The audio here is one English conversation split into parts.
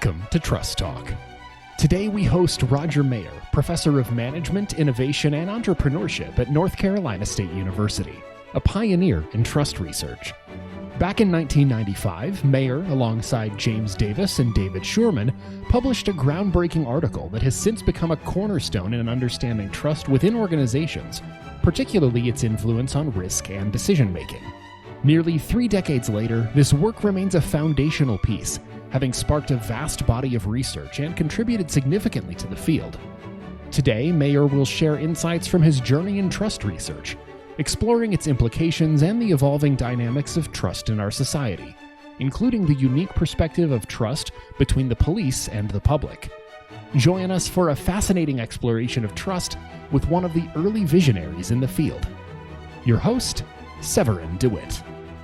Welcome to Trust Talk. Today we host Roger Mayer, Professor of Management, Innovation, and Entrepreneurship at North Carolina State University, a pioneer in trust research. Back in 1995, Mayer, alongside James Davis and David Schurman, published a groundbreaking article that has since become a cornerstone in understanding trust within organizations, particularly its influence on risk and decision-making. Nearly 3 decades later, this work remains a foundational piece, having sparked a vast body of research and contributed significantly to the field. Today, Mayer will share insights from his journey in trust research, exploring its implications and the evolving dynamics of trust in our society, including the unique perspective of trust between the police and the public. Join us for a fascinating exploration of trust with one of the early visionaries in the field. Your host, Severin DeWitt.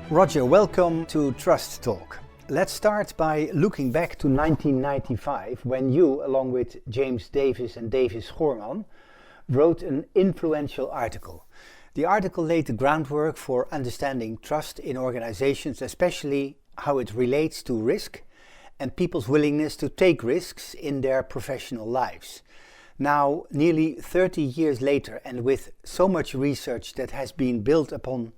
Roger, welcome to Trust Talk. Let's start by looking back to 1995, when you, along with James Davis and David Schurman, wrote an influential article. The article laid the groundwork for understanding trust in organizations, especially how it relates to risk and people's willingness to take risks in their professional lives. Now, nearly 30 years later, and with so much research that has been built upon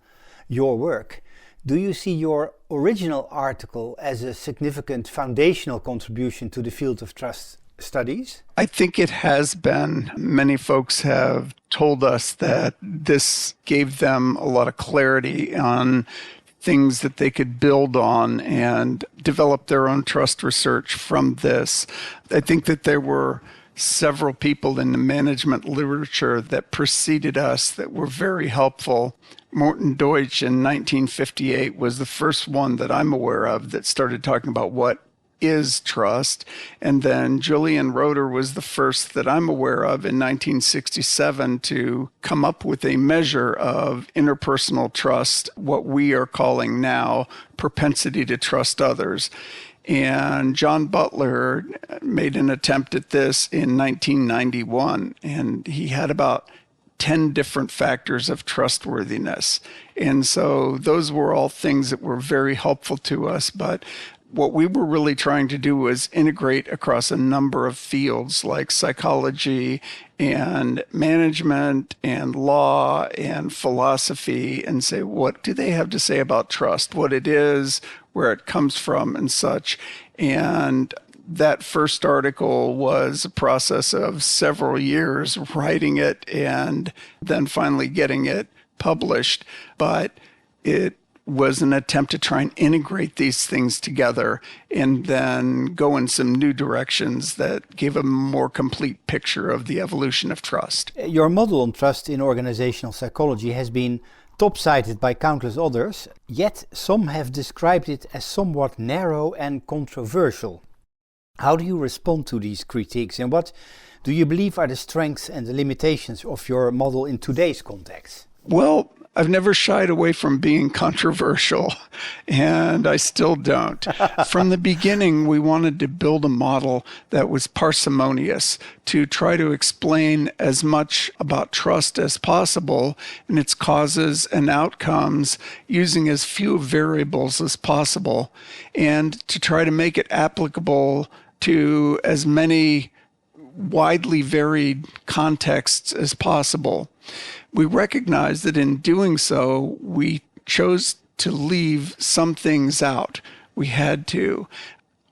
your work, do you see your original article as a significant foundational contribution to the field of trust studies? I think it has been. Many folks have told us that this gave them a lot of clarity on things that they could build on and develop their own trust research from this. I think that there were several people in the management literature that preceded us that were very helpful. Morton Deutsch in 1958 was the first one that I'm aware of that started talking about what is trust. And then Julian Roeder was the first that I'm aware of in 1967 to come up with a measure of interpersonal trust, what we are calling now propensity to trust others. And John Butler made an attempt at this in 1991, and he had about 10 different factors of trustworthiness. And so those were all things that were very helpful to us. But what we were really trying to do was integrate across a number of fields like psychology and management and law and philosophy and say, what do they have to say about trust, what it is, where it comes from and such. And that first article was a process of several years writing it and then finally getting it published. But it was an attempt to try and integrate these things together and then go in some new directions that gave a more complete picture of the evolution of trust. Your model on trust in organizational psychology has been top-cited by countless others, yet some have described it as somewhat narrow and controversial. How do you respond to these critiques, and what do you believe are the strengths and the limitations of your model in today's context? Well, I've never shied away from being controversial, and I still don't. From the beginning, we wanted to build a model that was parsimonious to try to explain as much about trust as possible and its causes and outcomes using as few variables as possible, and to try to make it applicable to as many widely varied contexts as possible. We recognize that in doing so, we chose to leave some things out. We had to.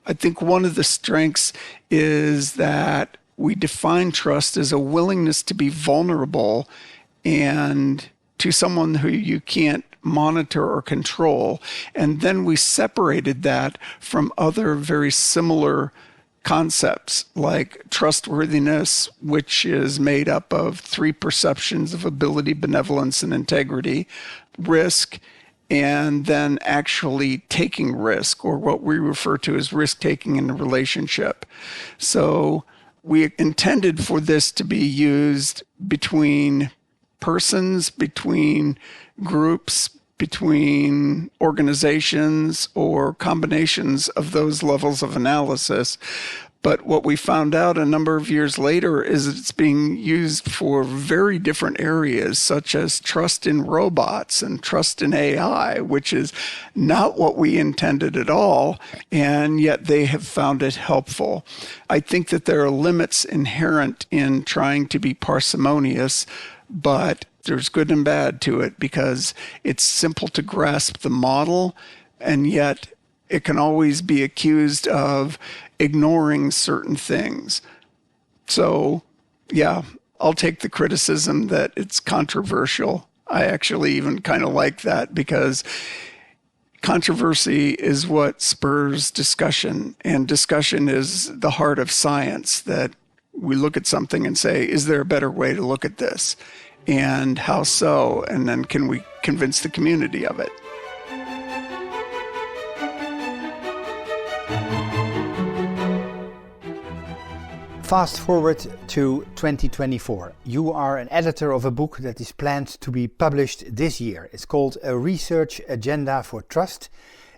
I think one of the strengths is that we define trust as a willingness to be vulnerable and to someone who you can't monitor or control. And then we separated that from other very similar concepts like trustworthiness, which is made up of 3 perceptions of ability, benevolence, and integrity, risk, and then actually taking risk, or what we refer to as risk-taking in a relationship. So we intended for this to be used between persons, between groups, between organizations, or combinations of those levels of analysis. But what we found out a number of years later is it's being used for very different areas, such as trust in robots and trust in AI, which is not what we intended at all, and yet they have found it helpful. I think that there are limits inherent in trying to be parsimonious, but there's good and bad to it because it's simple to grasp the model, and yet it can always be accused of ignoring certain things. So, yeah, I'll take the criticism that it's controversial. I actually even kind of like that because controversy is what spurs discussion, and discussion is the heart of science, that we look at something and say, is there a better way to look at this? And how so? And then can we convince the community of it? Fast forward to 2024. You are an editor of a book that is planned to be published this year. It's called A Research Agenda for Trust,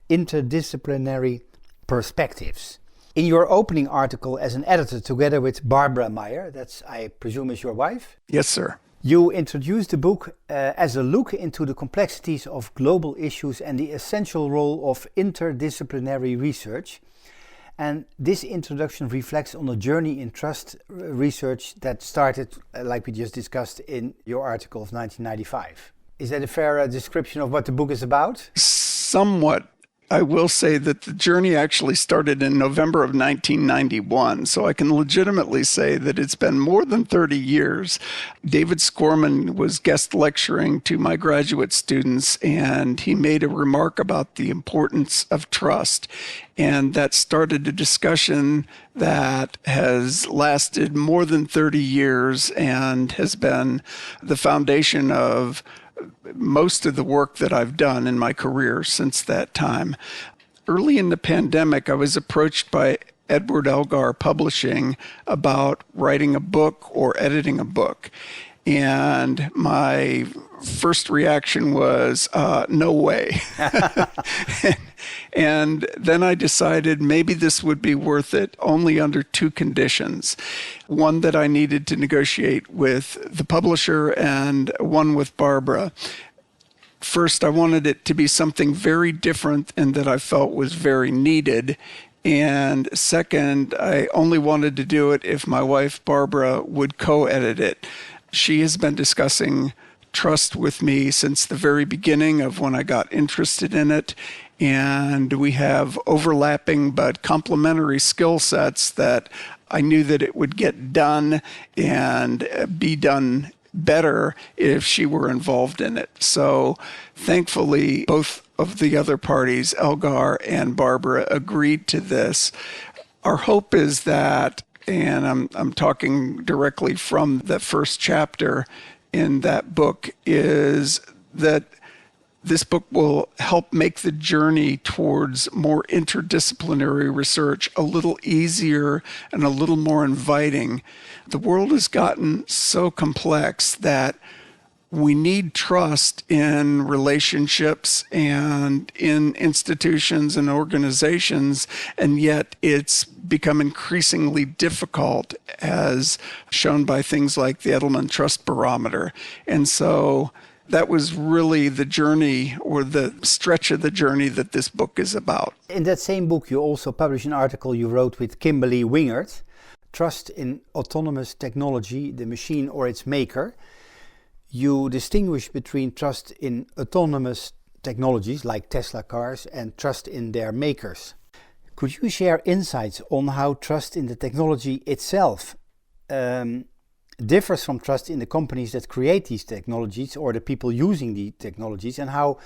Interdisciplinary Perspectives. In your opening article as an editor together with Barbara Meyer, that's, I presume, is your wife? Yes, sir. You introduced the book as a look into the complexities of global issues and the essential role of interdisciplinary research. And this introduction reflects on a journey in trust research that started, like we just discussed, in your article of 1995. Is that a fair description of what the book is about? Somewhat. I will say that the journey actually started in November of 1991, so I can legitimately say that it's been more than 30 years. David Scorman was guest lecturing to my graduate students, and he made a remark about the importance of trust. And that started a discussion that has lasted more than 30 years and has been the foundation of most of the work that I've done in my career since that time. Early in the pandemic, I was approached by Edward Elgar Publishing about writing a book or editing a book. And my first reaction was, no way. And then I decided maybe this would be worth it only under two conditions. One that I needed to negotiate with the publisher and one with Barbara. First, I wanted it to be something very different and that I felt was very needed. And second, I only wanted to do it if my wife, Barbara, would co-edit it. She has been discussing trust with me since the very beginning of when I got interested in it. And we have overlapping but complementary skill sets that I knew that it would get done and be done better if she were involved in it. So thankfully, both of the other parties, Elgar and Barbara, agreed to this. Our hope is that, and I'm talking directly from the first chapter in that book, is that this book will help make the journey towards more interdisciplinary research a little easier and a little more inviting. The world has gotten so complex that we need trust in relationships and in institutions and organizations, and yet it's become increasingly difficult, as shown by things like the Edelman Trust Barometer. And so that was really the journey, or the stretch of the journey, that this book is about. In that same book, you also published an article you wrote with Kimberly Wingert, Trust in Autonomous Technology, the Machine or Its Maker. You distinguish between trust in autonomous technologies like Tesla cars and trust in their makers. Could you share insights on how trust in the technology itself differs from trust in the companies that create these technologies or the people using the technologies, and how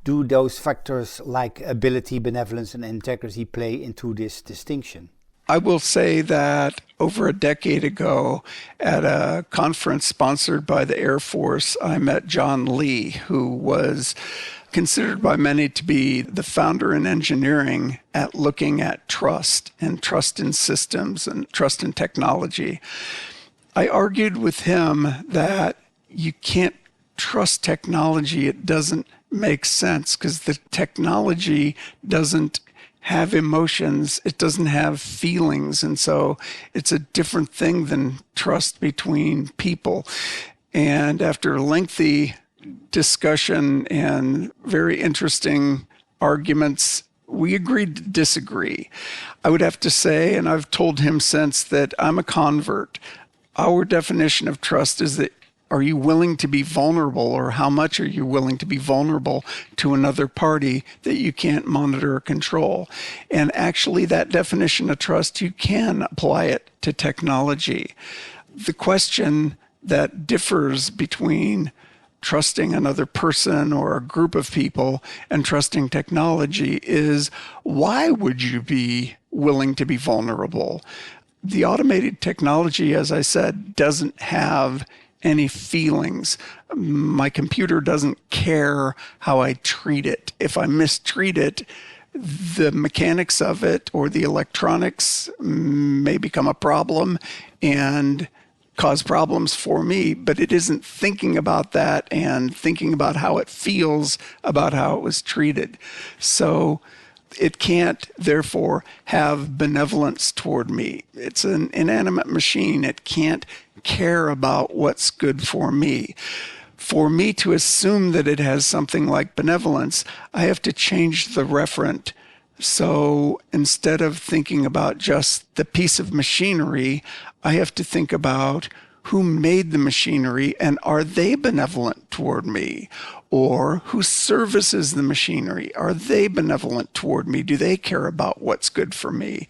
do those factors like ability, benevolence and integrity play into this distinction? I will say that over a decade ago, at a conference sponsored by the Air Force, I met John Lee, who was considered by many to be the founder in engineering at looking at trust and trust in systems and trust in technology. I argued with him that you can't trust technology. It doesn't make sense because the technology doesn't have emotions. It doesn't have feelings. And so it's a different thing than trust between people. And after lengthy discussion and very interesting arguments, we agreed to disagree. I would have to say, and I've told him since, that I'm a convert. Our definition of trust is that, are you willing to be vulnerable, or how much are you willing to be vulnerable to another party that you can't monitor or control? And actually, that definition of trust, you can apply it to technology. The question that differs between trusting another person or a group of people and trusting technology is, why would you be willing to be vulnerable? The automated technology, as I said, doesn't have any feelings. My computer doesn't care how I treat it. If I mistreat it, the mechanics of it or the electronics may become a problem and cause problems for me, but it isn't thinking about that and thinking about how it feels about how it was treated. So it can't, therefore, have benevolence toward me. It's an inanimate machine. It can't care about what's good for me. For me to assume that it has something like benevolence, I have to change the referent. So instead of thinking about just the piece of machinery, I have to think about who made the machinery and are they benevolent toward me? Or who services the machinery? Are they benevolent toward me? Do they care about what's good for me?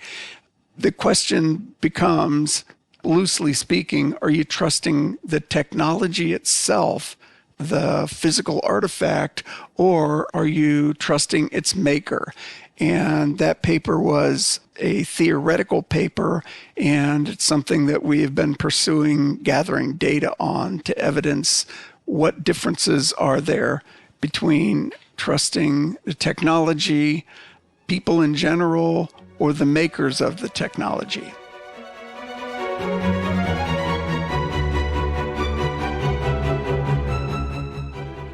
The question becomes, loosely speaking, are you trusting the technology itself, the physical artifact, or are you trusting its maker? And that paper was a theoretical paper, and it's something that we have been pursuing, gathering data on to evidence what differences are there between trusting the technology, people in general, or the makers of the technology.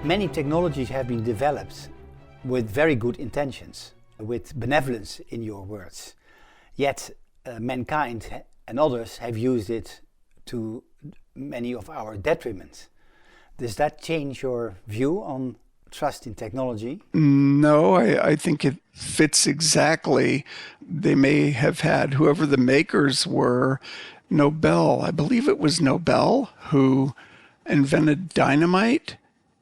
Many technologies have been developed with very good intentions, with benevolence in your words. Yet mankind and others have used it to many of our detriment. Does that change your view on trust in technology? No, I think it fits exactly. They may have had, whoever the makers were, Nobel, I believe it was Nobel, who invented dynamite.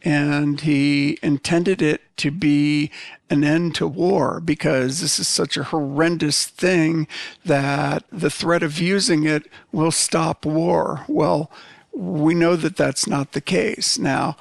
And he intended it to be an end to war because this is such a horrendous thing that the threat of using it will stop war. Well, we know that that's not the case. Now,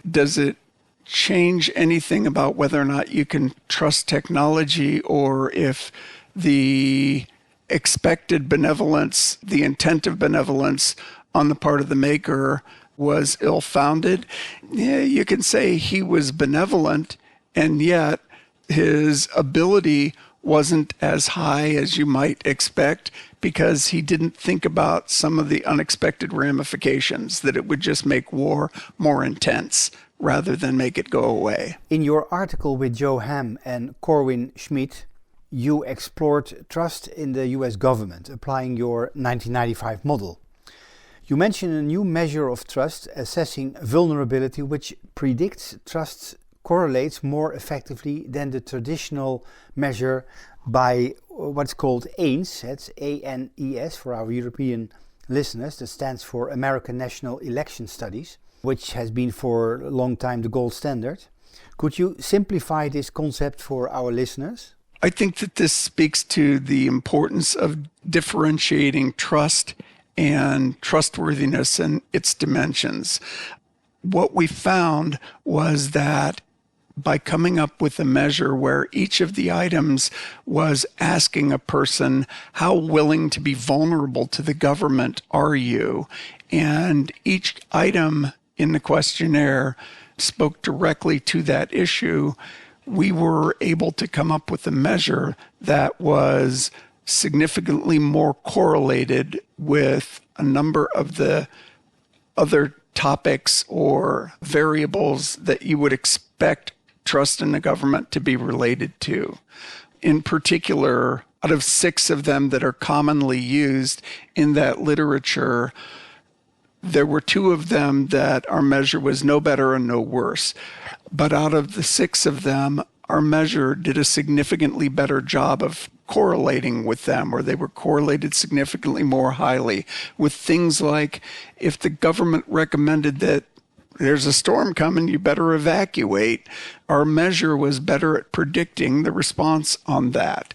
does it change anything about whether or not you can trust technology, or if the expected benevolence, the intent of benevolence on the part of the maker was ill-founded? Yeah, you can say he was benevolent, and yet his ability wasn't as high as you might expect because he didn't think about some of the unexpected ramifications, that it would just make war more intense rather than make it go away. In your article with Joe Ham and Corwin Schmidt, you explored trust in the US government, applying your 1995 model. You mention a new measure of trust, assessing vulnerability, which predicts trust correlates more effectively than the traditional measure by what's called ANES. That's ANES for our European listeners. That stands for American National Election Studies, which has been for a long time the gold standard. Could you simplify this concept for our listeners? I think that this speaks to the importance of differentiating trust and trustworthiness and its dimensions. What we found was that by coming up with a measure where each of the items was asking a person, how willing to be vulnerable to the government are you? And each item in the questionnaire spoke directly to that issue. We were able to come up with a measure that was significantly more correlated with a number of the other topics or variables that you would expect trust in the government to be related to. in particular, out of 6 of them that are commonly used in that literature, there were 2 of them that our measure was no better and no worse. But out of the 6 of them, our measure did a significantly better job of correlating with them, or they were correlated significantly more highly with things like if the government recommended that there's a storm coming, you better evacuate, our measure was better at predicting the response on that.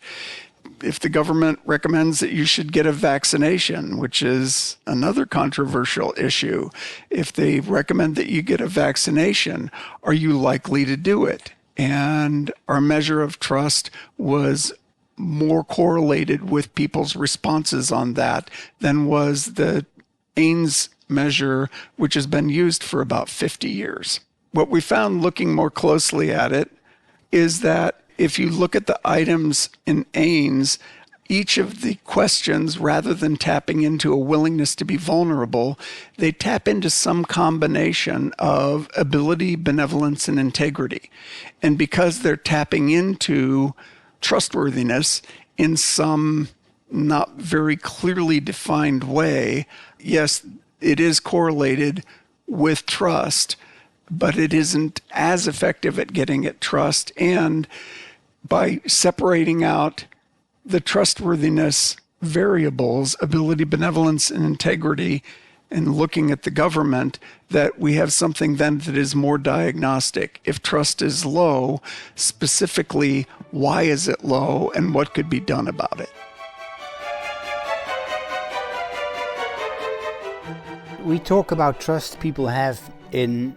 If the government recommends that you should get a vaccination, which is another controversial issue, if they recommend that you get a vaccination, are you likely to do it? And our measure of trust was more correlated with people's responses on that than was the Ains measure, which has been used for about 50 years. What we found looking more closely at it is that if you look at the items in Ains, each of the questions, rather than tapping into a willingness to be vulnerable, they tap into some combination of ability, benevolence, and integrity. And because they're tapping into trustworthiness in some not very clearly defined way, yes, it is correlated with trust, but it isn't as effective at getting at trust. And by separating out the trustworthiness variables, ability, benevolence, and integrity, and looking at the government, that we have something then that is more diagnostic. If trust is low, specifically, why is it low and what could be done about it? We talk about trust people have in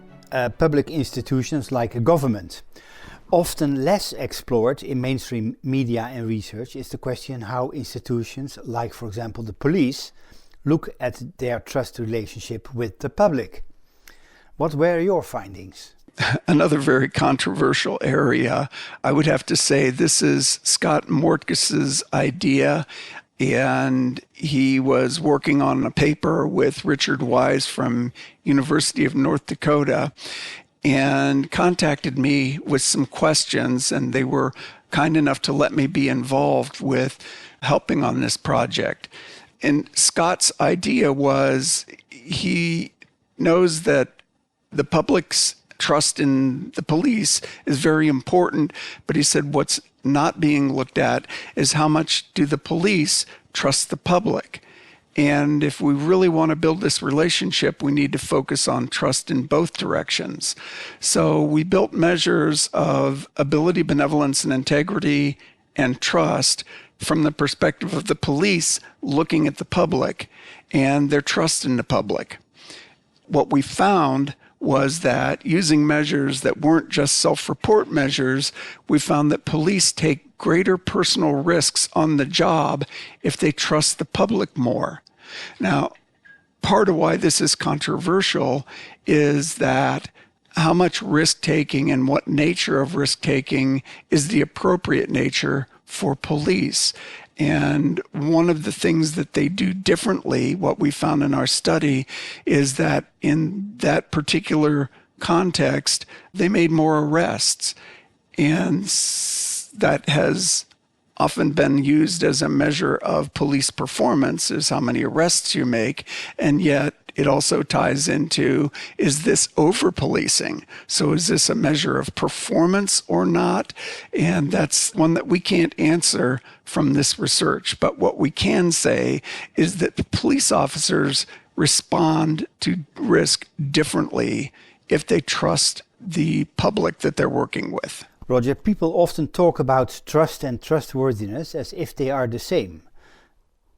public institutions like a government. Often less explored in mainstream media and research is the question how institutions, like for example the police, look at their trust relationship with the public. What were your findings? Another very controversial area. I would have to say this is Scott Mortkus's idea, and he was working on a paper with Richard Wise from University of North Dakota, and contacted me with some questions, and they were kind enough to let me be involved with helping on this project. And Scott's idea was he knows that the public's trust in the police is very important, but he said what's not being looked at is how much do the police trust the public. And if we really want to build this relationship, we need to focus on trust in both directions. So we built measures of ability, benevolence, and integrity and trust from the perspective of the police looking at the public and their trust in the public. What we found was that using measures that weren't just self-report measures, we found that police take greater personal risks on the job if they trust the public more. Now, part of why this is controversial is that how much risk-taking and what nature of risk-taking is the appropriate nature for police. And one of the things that they do differently, what we found in our study, is that in that particular context, they made more arrests. And that has often been used as a measure of police performance, is how many arrests you make. And yet it also ties into, is this over-policing? So is this a measure of performance or not? And that's one that we can't answer from this research. But what we can say is that the police officers respond to risk differently if they trust the public that they're working with. Roger, people often talk about trust and trustworthiness as if they are the same,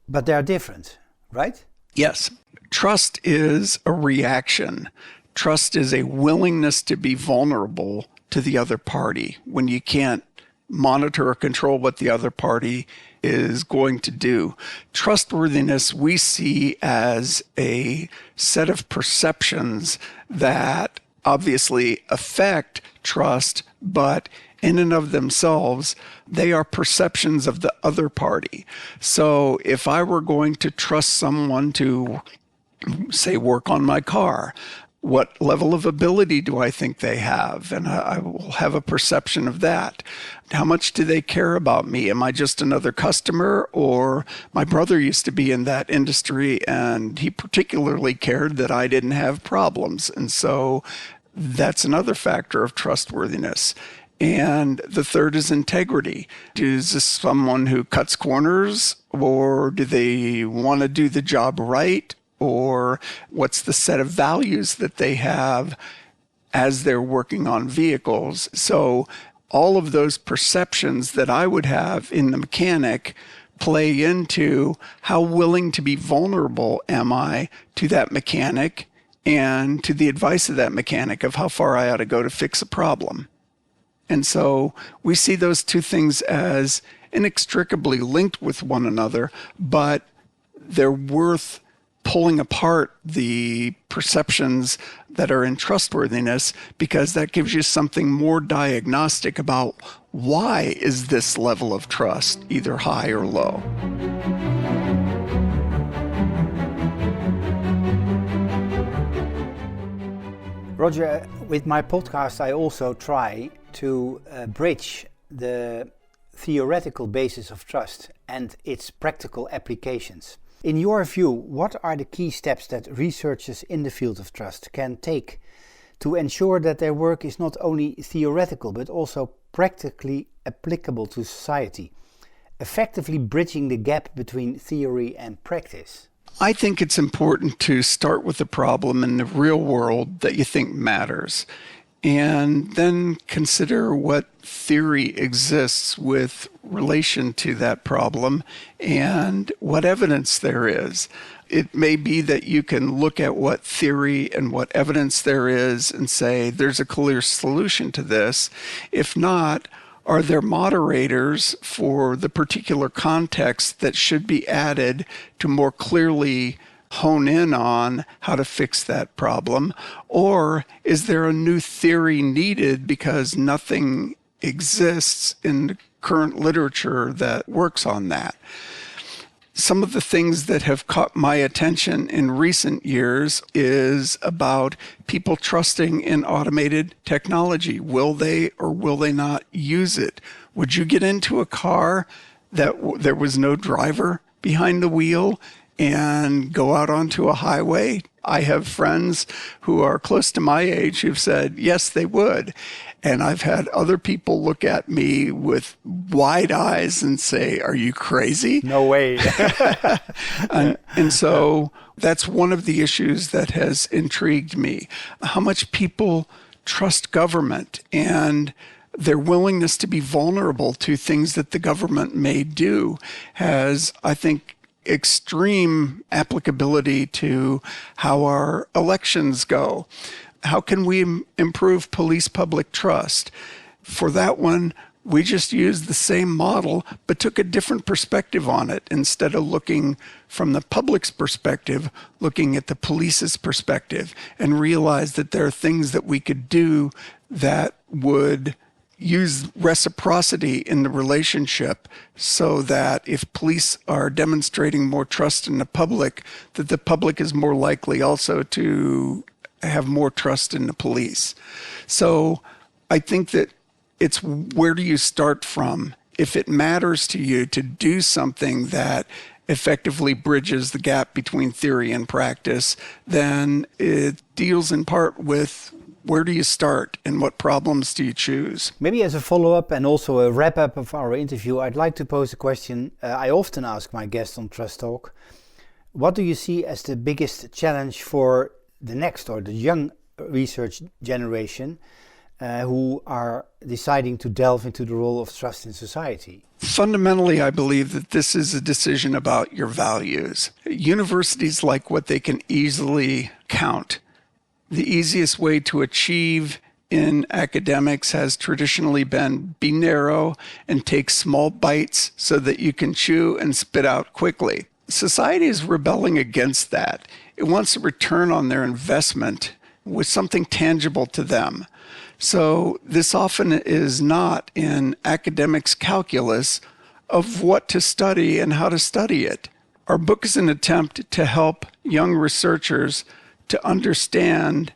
but they are different, right? Yes. Trust is a reaction. Trust is a willingness to be vulnerable to the other party when you can't monitor or control what the other party is going to do. Trustworthiness we see as a set of perceptions that obviously affect trust, but in and of themselves, they are perceptions of the other party. So if I were going to trust someone to, say, work on my car, What level of ability do I think they have? And I will have a perception of that. How much do they care about me? Am I just another customer? Or my brother used to be in that industry and he particularly cared that I didn't have problems. And so that's another factor of trustworthiness. And the third is integrity. Is this someone who cuts corners, or do they want to do the job right? Or what's the set of values that they have as they're working on vehicles? So all of those perceptions that I would have in the mechanic play into how willing to be vulnerable am I to that mechanic and to the advice of that mechanic of how far I ought to go to fix a problem. And so we see those two things as inextricably linked with one another, but they're worth pulling apart the perceptions that are in trustworthiness, because that gives you something more diagnostic about why is this level of trust either high or low. Roger, with my podcast, I also try to bridge the theoretical basis of trust and its practical applications. In your view, what are the key steps that researchers in the field of trust can take to ensure that their work is not only theoretical but also practically applicable to society, effectively bridging the gap between theory and practice? I think it's important to start with the problem in the real world that you think matters, and then consider what theory exists with relation to that problem and what evidence there is. It may be that you can look at what theory and what evidence there is and say there's a clear solution to this. If not, are there moderators for the particular context that should be added to more clearly hone in on how to fix that problem? Or is there a new theory needed because nothing exists in the current literature that works on that? Some of the things that have caught my attention in recent years is about people trusting in automated technology. Will they or will they not use it? Would you get into a car that there was no driver behind the wheel and go out onto a highway? I have friends who are close to my age who've said, yes, they would. And I've had other people look at me with wide eyes and say, are you crazy? No way. and so that's one of the issues that has intrigued me. How much people trust government and their willingness to be vulnerable to things that the government may do has, I think, extreme applicability to how our elections go. How can we improve police public trust? For that one, we just used the same model, but took a different perspective on it. Instead of looking from the public's perspective, looking at the police's perspective, and realized that there are things that we could do that would use reciprocity in the relationship so that if police are demonstrating more trust in the public, that the public is more likely also to have more trust in the police. So I think that it's where do you start from? If it matters to you to do something that effectively bridges the gap between theory and practice, then it deals in part with where do you start and what problems do you choose? Maybe as a follow-up and also a wrap-up of our interview, I'd like to pose a question I often ask my guests on Trust Talk. What do you see as the biggest challenge for the next or the young research generation who are deciding to delve into the role of trust in society? Fundamentally, I believe that this is a decision about your values. Universities like what they can easily count. The easiest way to achieve in academics has traditionally been be narrow and take small bites so that you can chew and spit out quickly. Society is rebelling against that. It wants a return on their investment with something tangible to them. So this often is not in academics' calculus of what to study and how to study it. Our book is an attempt to help young researchers to understand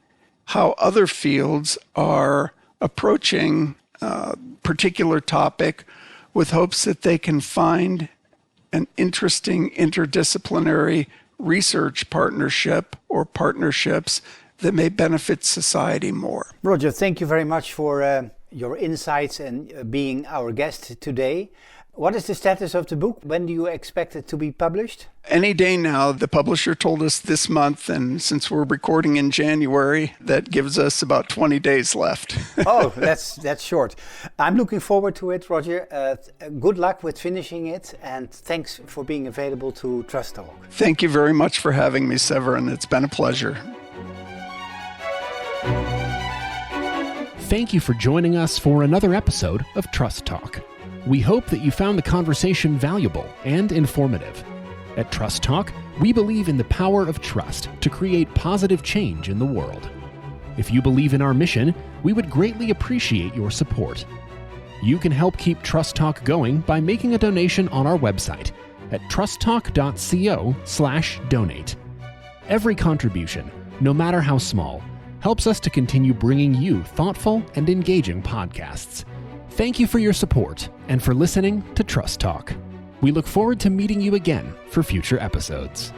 how other fields are approaching a particular topic with hopes that they can find an interesting interdisciplinary research partnership or partnerships that may benefit society more. Roger, thank you very much for your insights and being our guest today. What is the status of the book? When do you expect it to be published? Any day now. The publisher told us this month, and since we're recording in January, that gives us about 20 days left. Oh, that's short. I'm looking forward to it, Roger. Good luck with finishing it, and thanks for being available to Trust Talk. Thank you very much for having me, Severin. It's been a pleasure. Thank you for joining us for another episode of Trust Talk. We hope that you found the conversation valuable and informative. At Trust Talk, we believe in the power of trust to create positive change in the world. If you believe in our mission, we would greatly appreciate your support. You can help keep Trust Talk going by making a donation on our website at trusttalk.co/donate. Every contribution, no matter how small, helps us to continue bringing you thoughtful and engaging podcasts. Thank you for your support and for listening to Trust Talk. We look forward to meeting you again for future episodes.